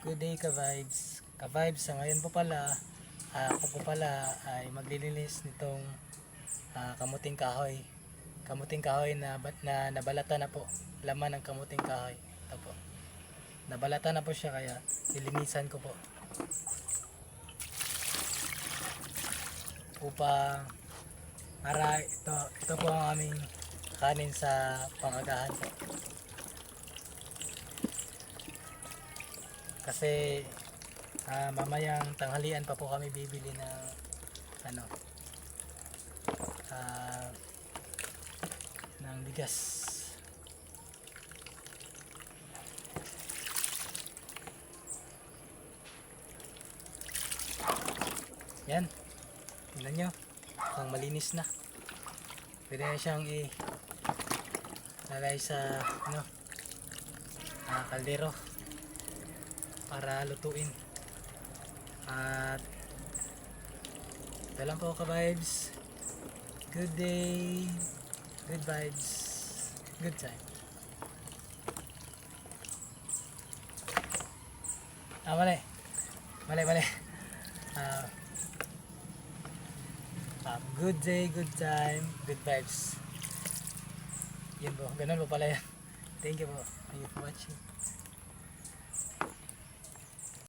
Good day ka-vibes. Ka-vibes, sa ngayon po pala, ako po pala ay maglilinis nitong kamuting kahoy. Kamuting kahoy na nabalata na po. Laman ng kamuting kahoy. Ito po. Nabalata na po siya kaya lilinisan ko po. Upang para ito po ang aming kanin sa pangagahan po. Kasi mamayang tanghalian pa po kami bibili ng ng bigas. Yan. Tingnan nyo. Mukhang malinis na. Pwede na siyang ilagay sa kaldero para lutuin. At ito lang po ka-vibes. Good day, good vibes, good time. Mali. Good day, good time, good vibes. Yan po, ganun po pala yan. Thank you po. Thank you for watching.